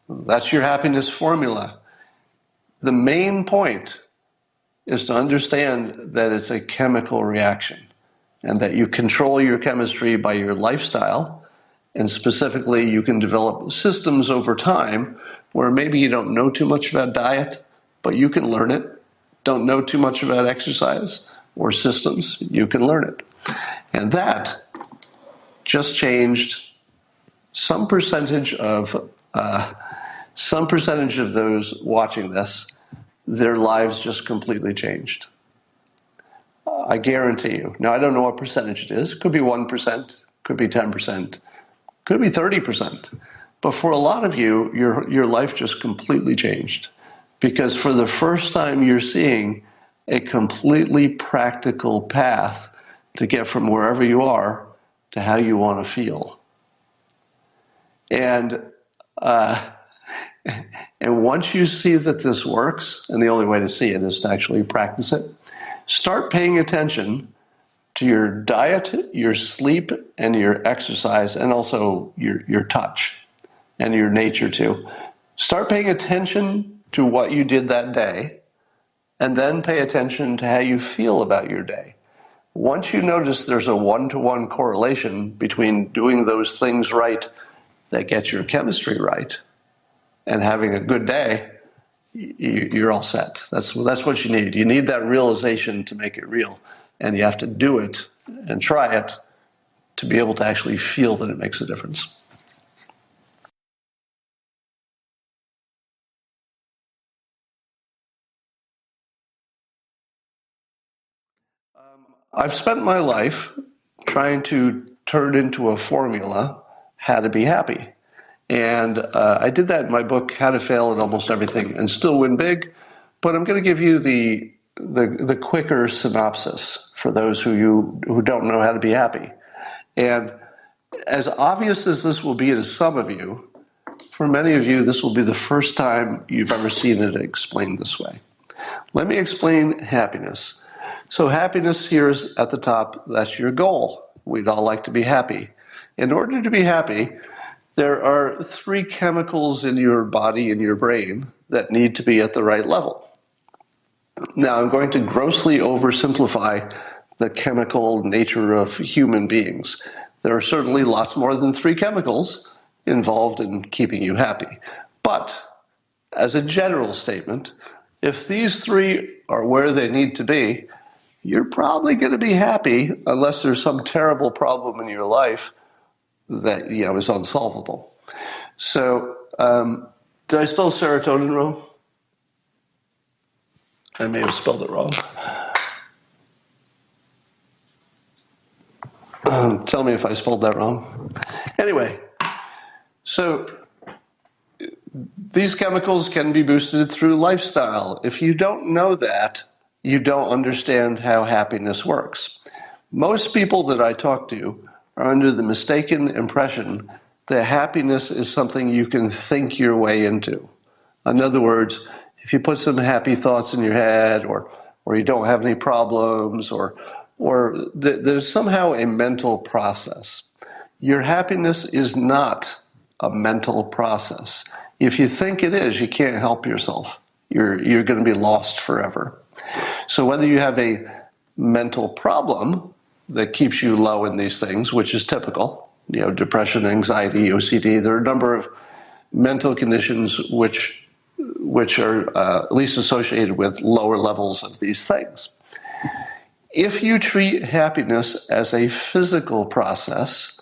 That's your happiness formula. The main point is to understand that it's a chemical reaction and that you control your chemistry by your lifestyle. And specifically, you can develop systems over time where maybe you don't know too much about diet, but you can learn it. Don't know too much about exercise or systems, you can learn it. And that just changed some percentage of those watching this. Their lives just completely changed. I guarantee you. Now, I don't know what percentage it is. It could be 1%, could be 10%, could be 30%. But for a lot of you, your life just completely changed. Because for the first time, you're seeing a completely practical path to get from wherever you are to how you want to feel. And once you see that this works, and the only way to see it is to actually practice it, start paying attention to your diet, your sleep, and your exercise, and also your touch and your nature too. Start paying attention to what you did that day, and then pay attention to how you feel about your day. Once you notice there's a one-to-one correlation between doing those things right that get your chemistry right and having a good day, you're all set. That's what you need. You need that realization to make it real. And you have to do it and try it to be able to actually feel that it makes a difference. I've spent my life trying to turn into a formula how to be happy. And I did that in my book, How to Fail at Almost Everything and Still Win Big. But I'm going to give you the quicker synopsis for those who don't know how to be happy. And as obvious as this will be to some of you, for many of you, this will be the first time you've ever seen it explained this way. Let me explain happiness. So happiness here is at the top. That's your goal. We'd all like to be happy. In order to be happy, there are 3 chemicals in your body and your brain that need to be at the right level. Now, I'm going to grossly oversimplify the chemical nature of human beings. There are certainly lots more than 3 chemicals involved in keeping you happy. But as a general statement, if these 3 are where they need to be, you're probably going to be happy unless there's some terrible problem in your life that is unsolvable. So, did I spell serotonin wrong? I may have spelled it wrong. Tell me if I spelled that wrong. Anyway, so these chemicals can be boosted through lifestyle. If you don't know that, you don't understand how happiness works. Most people that I talk to are under the mistaken impression that happiness is something you can think your way into. In other words, if you put some happy thoughts in your head, or you don't have any problems, or there's somehow a mental process. Your happiness is not a mental process. If you think it is, you can't help yourself. You're going to be lost forever. So whether you have a mental problem that keeps you low in these things, which is typical, depression, anxiety, OCD, there are a number of mental conditions which are at least associated with lower levels of these things. If you treat happiness as a physical process,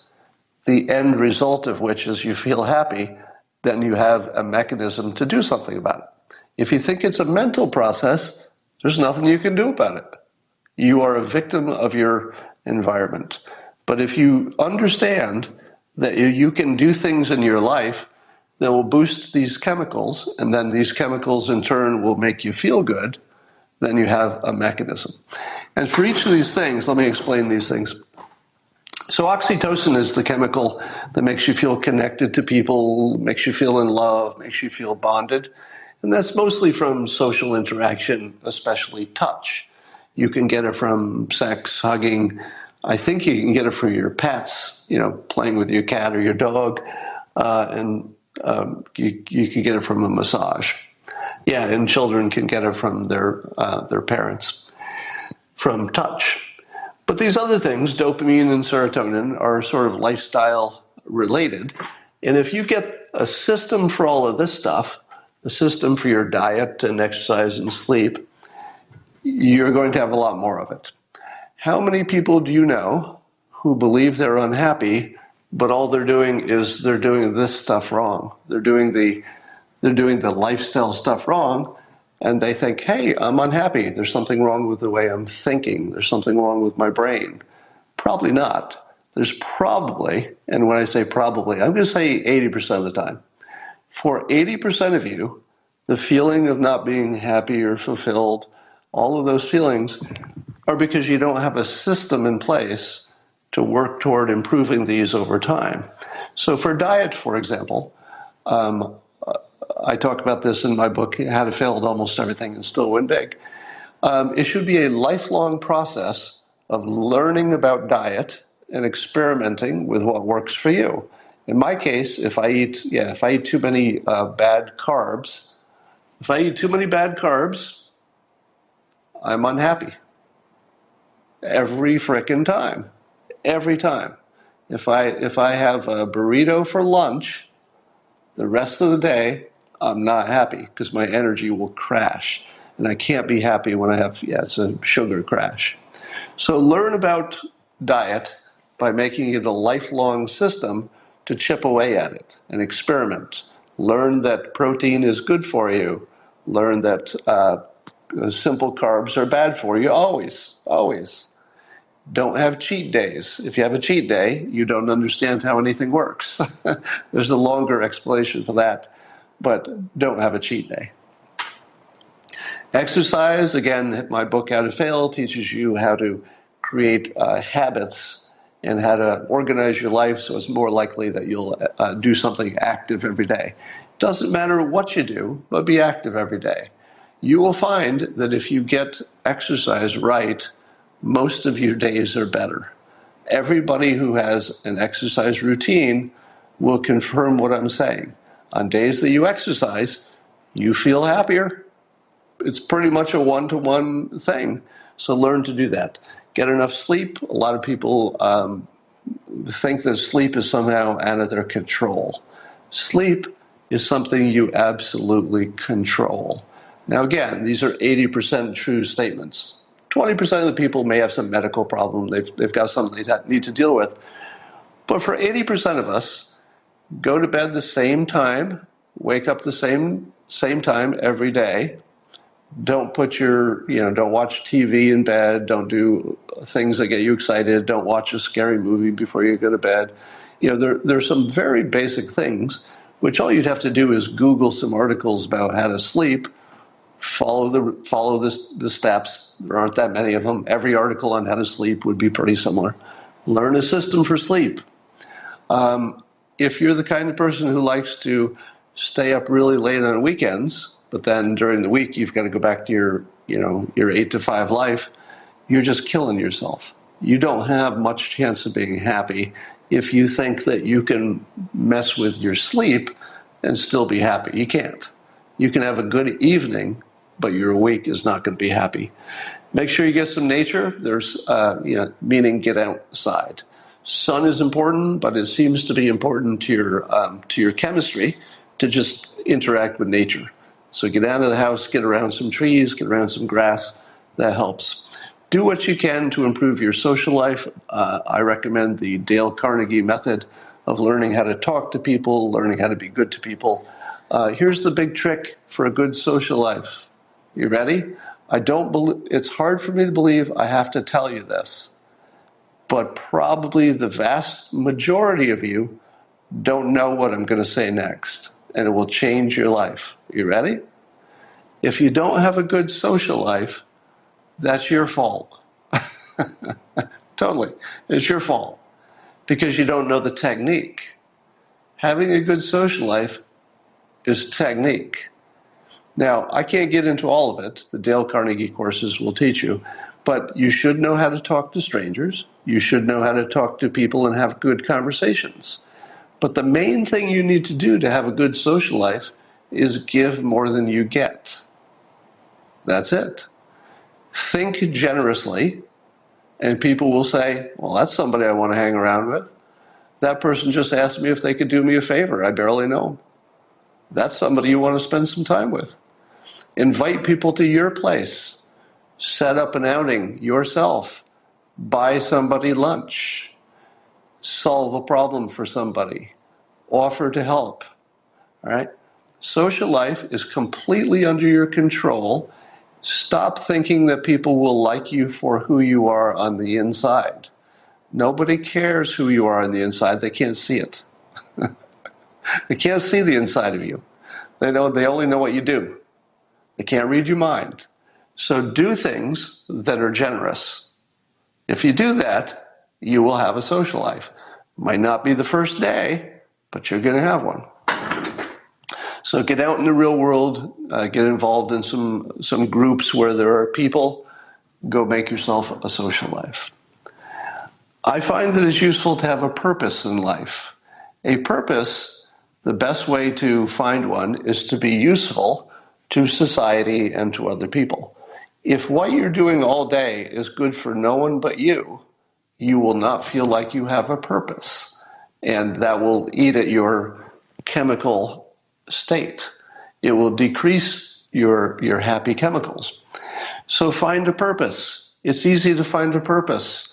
the end result of which is you feel happy, then you have a mechanism to do something about it. If you think it's a mental process, there's nothing you can do about it. You are a victim of your environment. But if you understand that you can do things in your life that will boost these chemicals, and then these chemicals in turn will make you feel good, then you have a mechanism. And for each of these things, let me explain these things. So oxytocin is the chemical that makes you feel connected to people, makes you feel in love, makes you feel bonded. And that's mostly from social interaction, especially touch. You can get it from sex, hugging. I think you can get it from your pets, playing with your cat or your dog. And You can get it from a massage. Yeah, and children can get it from their parents, from touch. But these other things, dopamine and serotonin, are sort of lifestyle related. And if you get a system for all of this stuff, a system for your diet and exercise and sleep, you're going to have a lot more of it. How many people do you know who believe they're unhappy, but all they're doing is they're doing this stuff wrong? They're doing the lifestyle stuff wrong, and they think, hey, I'm unhappy. There's something wrong with the way I'm thinking. There's something wrong with my brain. Probably not. There's probably, and when I say probably, I'm going to say 80% of the time. For 80% of you, the feeling of not being happy or fulfilled, all of those feelings are because you don't have a system in place to work toward improving these over time. So for diet, for example, I talk about this in my book, How to Fail at Almost Everything and Still Win Big. It should be a lifelong process of learning about diet and experimenting with what works for you. In my case, if I eat too many bad carbs, I'm unhappy. Every frickin' time. Every time. If I have a burrito for lunch, the rest of the day, I'm not happy because my energy will crash. And I can't be happy when I have, it's a sugar crash. So learn about diet by making it a lifelong system to chip away at it and experiment. Learn that protein is good for you. Learn that simple carbs are bad for you. Always, always. Don't have cheat days. If you have a cheat day, you don't understand how anything works. There's a longer explanation for that, but don't have a cheat day. Exercise, again, my book, How to Fail, teaches you how to create habits and how to organize your life so it's more likely that you'll do something active every day. Doesn't matter what you do, but be active every day. You will find that if you get exercise right, most of your days are better. Everybody who has an exercise routine will confirm what I'm saying. On days that you exercise, you feel happier. It's pretty much a one-to-one thing. So learn to do that. Get enough sleep. A lot of people think that sleep is somehow out of their control. Sleep is something you absolutely control. Now again, these are 80% true statements. 20% of the people may have some medical problem. They've got something they need to deal with. But for 80% of us, go to bed the same time, wake up the same time every day. Don't don't watch TV in bed. Don't do things that get you excited. Don't watch a scary movie before you go to bed. There's some very basic things, which all you'd have to do is Google some articles about how to sleep. Follow the steps. There aren't that many of them. Every article on how to sleep would be pretty similar. Learn a system for sleep. If you're the kind of person who likes to stay up really late on weekends, but then during the week you've got to go back to your 8 to 5 life, you're just killing yourself. You don't have much chance of being happy if you think that you can mess with your sleep and still be happy. You can't. You can have a good evening, but your week is not going to be happy. Make sure you get some nature. There's, meaning get outside. Sun is important, but it seems to be important to your chemistry to just interact with nature. So get out of the house, get around some trees, get around some grass. That helps. Do what you can to improve your social life. I recommend the Dale Carnegie method of learning how to talk to people, learning how to be good to people. Here's the big trick for a good social life. You ready? It's hard for me to believe I have to tell you this, but probably the vast majority of you don't know what I'm going to say next, and it will change your life. You ready? If you don't have a good social life, that's your fault. Totally. It's your fault because you don't know the technique. Having a good social life is technique. Now, I can't get into all of it. The Dale Carnegie courses will teach you, but you should know how to talk to strangers. You should know how to talk to people and have good conversations. But the main thing you need to do to have a good social life is give more than you get. That's it. Think generously, and people will say, well, that's somebody I want to hang around with. That person just asked me if they could do me a favor. I barely know them. That's somebody you want to spend some time with. Invite people to your place. Set up an outing yourself. Buy somebody lunch. Solve a problem for somebody. Offer to help. All right? Social life is completely under your control. Stop thinking that people will like you for who you are on the inside. Nobody cares who you are on the inside. They can't see it. They can't see the inside of you. They only know what you do. They can't read your mind. So do things that are generous. If you do that, you will have a social life. Might not be the first day, but you're going to have one. So get out in the real world, get involved in some groups where there are people. Go make yourself a social life. I find that it's useful to have a purpose in life. A purpose, the best way to find one is to be useful to society and to other people. If what you're doing all day is good for no one but you, you will not feel like you have a purpose. And that will eat at your chemical state. It will decrease your happy chemicals. So find a purpose. It's easy to find a purpose.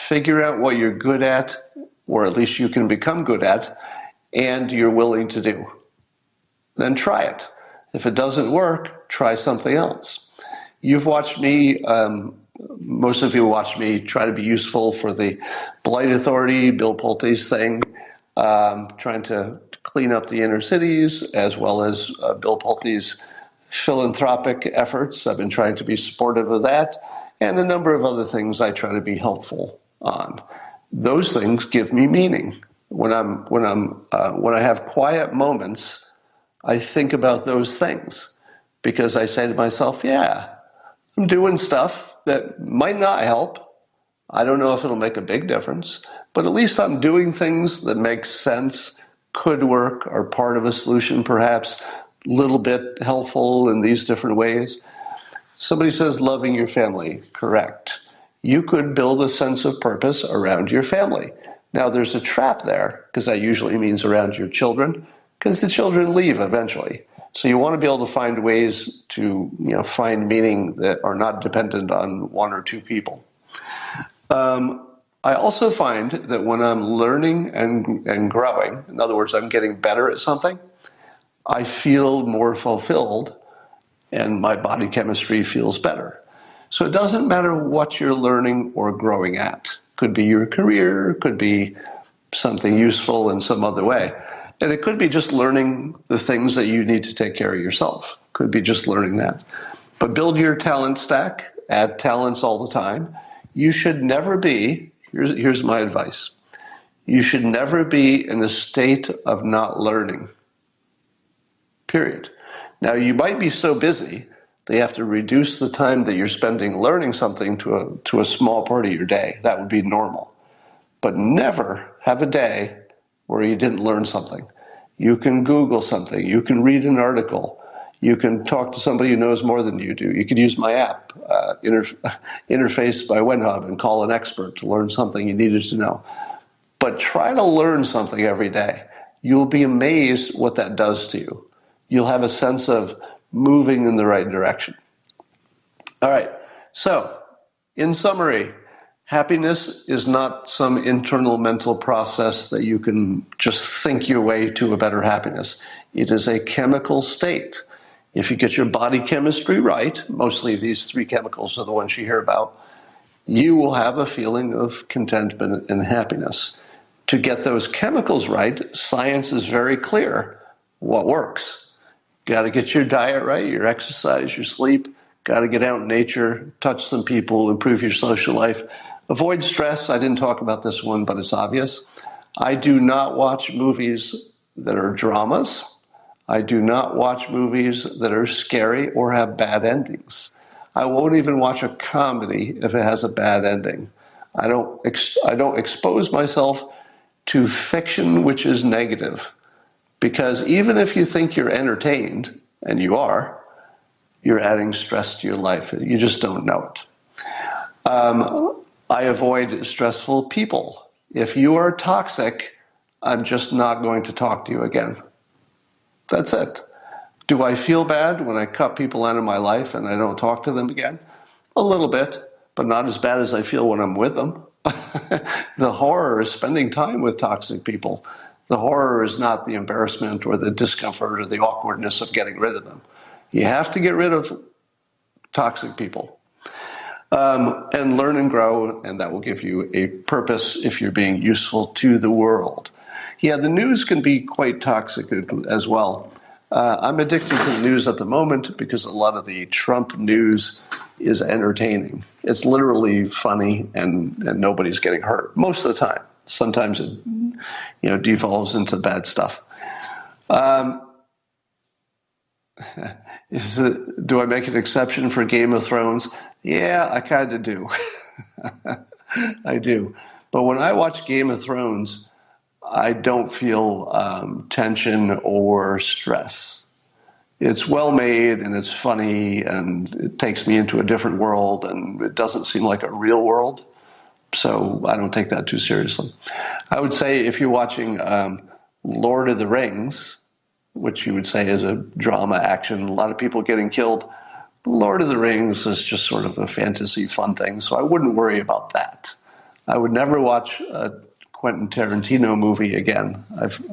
Figure out what you're good at, or at least you can become good at, and you're willing to do. Then try it. If it doesn't work, try something else. You've watched me, most of you watched me try to be useful for the Blight Authority, Bill Pulte's thing, trying to clean up the inner cities, as well as Bill Pulte's philanthropic efforts. I've been trying to be supportive of that, and a number of other things I try to be helpful on. Those things give me meaning. When I have quiet moments, I think about those things because I say to myself, yeah, I'm doing stuff that might not help. I don't know if it'll make a big difference, but at least I'm doing things that make sense, could work, are part of a solution perhaps, a little bit helpful in these different ways. Somebody says loving your family. Correct. You could build a sense of purpose around your family. Now there's a trap there, because that usually means around your children, because the children leave eventually. So you want to be able to find ways to find meaning that are not dependent on one or two people. I also find that when I'm learning and growing, in other words, I'm getting better at something, I feel more fulfilled and my body chemistry feels better. So it doesn't matter what you're learning or growing at. Could be your career, could be something useful in some other way. And it could be just learning the things that you need to take care of yourself. Could be just learning that. But build your talent stack, add talents all the time. You should never be, here's my advice, you should never be in a state of not learning. Period. Now, you might be so busy that you have to reduce the time that you're spending learning something to a small part of your day. That would be normal. But never have a day where you didn't learn something. You can Google something. You can read an article. You can talk to somebody who knows more than you do. You can use my app, Interface by WenHub, and call an expert to learn something you needed to know. But try to learn something every day. You'll be amazed what that does to you. You'll have a sense of moving in the right direction. All right, so in summary, happiness is not some internal mental process that you can just think your way to a better happiness. It is a chemical state. If you get your body chemistry right, mostly these three chemicals are the ones you hear about, you will have a feeling of contentment and happiness. To get those chemicals right, science is very clear what works. Got to get your diet right, your exercise, your sleep. Got to get out in nature, touch some people, improve your social life. Avoid stress. I didn't talk about this one, but it's obvious. I do not watch movies that are dramas. I do not watch movies that are scary or have bad endings. I won't even watch a comedy if it has a bad ending. I don't expose myself to fiction which is negative. Because even if you think you're entertained, and you are, you're adding stress to your life. You just don't know it. I avoid stressful people. If you are toxic, I'm just not going to talk to you again. That's it. Do I feel bad when I cut people out of my life and I don't talk to them again? A little bit, but not as bad as I feel when I'm with them. The horror is spending time with toxic people. The horror is not the embarrassment or the discomfort or the awkwardness of getting rid of them. You have to get rid of toxic people. And learn and grow, and that will give you a purpose if you're being useful to the world. Yeah, the news can be quite toxic as well. I'm addicted to the news at the moment because a lot of the Trump news is entertaining. It's literally funny, and nobody's getting hurt most of the time. Sometimes it devolves into bad stuff. Do I make an exception for Game of Thrones? Yeah, I kind of do. I do. But when I watch Game of Thrones, I don't feel tension or stress. It's well made and it's funny and it takes me into a different world and it doesn't seem like a real world. So I don't take that too seriously. I would say if you're watching Lord of the Rings, which you would say is a drama action, a lot of people getting killed, Lord of the Rings is just sort of a fantasy fun thing, so I wouldn't worry about that. I would never watch a Quentin Tarantino movie again.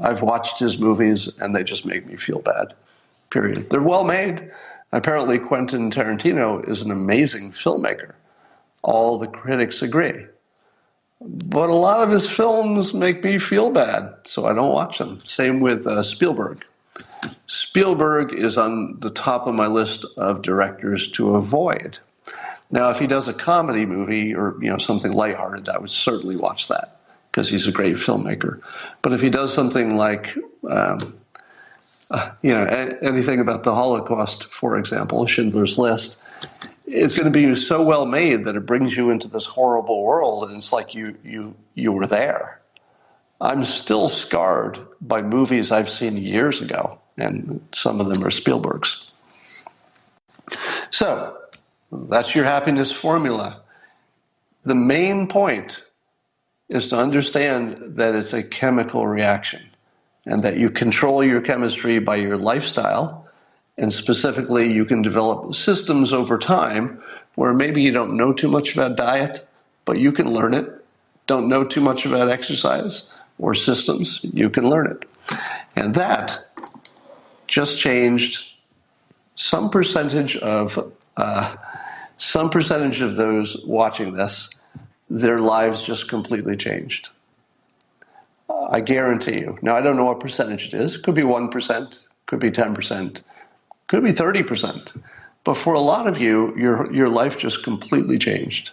I've watched his movies and they just make me feel bad, period. They're well made. Apparently Quentin Tarantino is an amazing filmmaker. All the critics agree. But a lot of his films make me feel bad, so I don't watch them. Same with Spielberg. Spielberg is on the top of my list of directors to avoid. Now, if he does a comedy movie or something lighthearted, I would certainly watch that because he's a great filmmaker. But if he does something like anything about the Holocaust, for example, Schindler's List, it's going to be so well made that it brings you into this horrible world, and it's like you were there. I'm still scarred by movies I've seen years ago, and some of them are Spielberg's. So, that's your happiness formula. The main point is to understand that it's a chemical reaction, and that you control your chemistry by your lifestyle. And specifically, you can develop systems over time where maybe you don't know too much about diet, but you can learn it. Don't know too much about exercise or systems, you can learn it. And that just changed some percentage of those watching this, their lives just completely changed. I guarantee you. Now, I don't know what percentage it is. It could be 1%, could be 10%. Could be 30%. But for a lot of you, your life just completely changed.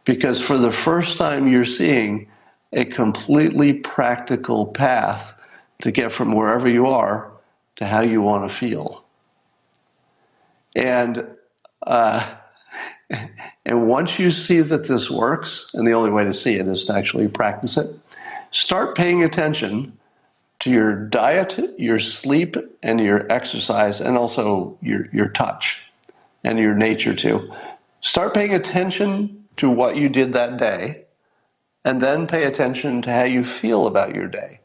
Because for the first time, you're seeing a completely practical path to get from wherever you are to how you want to feel. And once you see that this works, and the only way to see it is to actually practice it, start paying attention to your diet, your sleep, and your exercise, and also your touch and your nature too. Start paying attention to what you did that day, and then pay attention to how you feel about your day.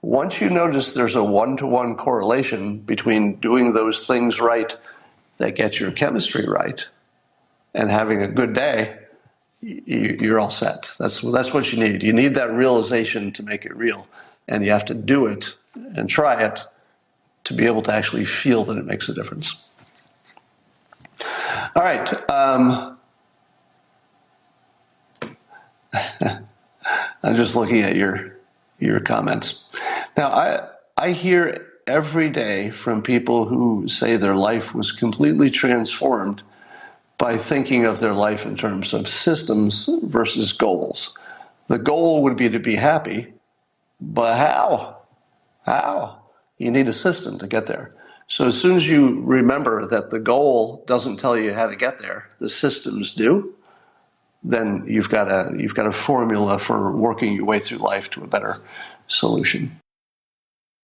Once you notice there's a one-to-one correlation between doing those things right that get your chemistry right and having a good day, you're all set. That's what you need. You need that realization to make it real. And you have to do it and try it to be able to actually feel that it makes a difference. All right. I'm just looking at your comments. Now, I hear every day from people who say their life was completely transformed by thinking of their life in terms of systems versus goals. The goal would be to be happy. But how? How? You need a system to get there. So as soon as you remember that the goal doesn't tell you how to get there, the systems do, then you've got a formula for working your way through life to a better solution.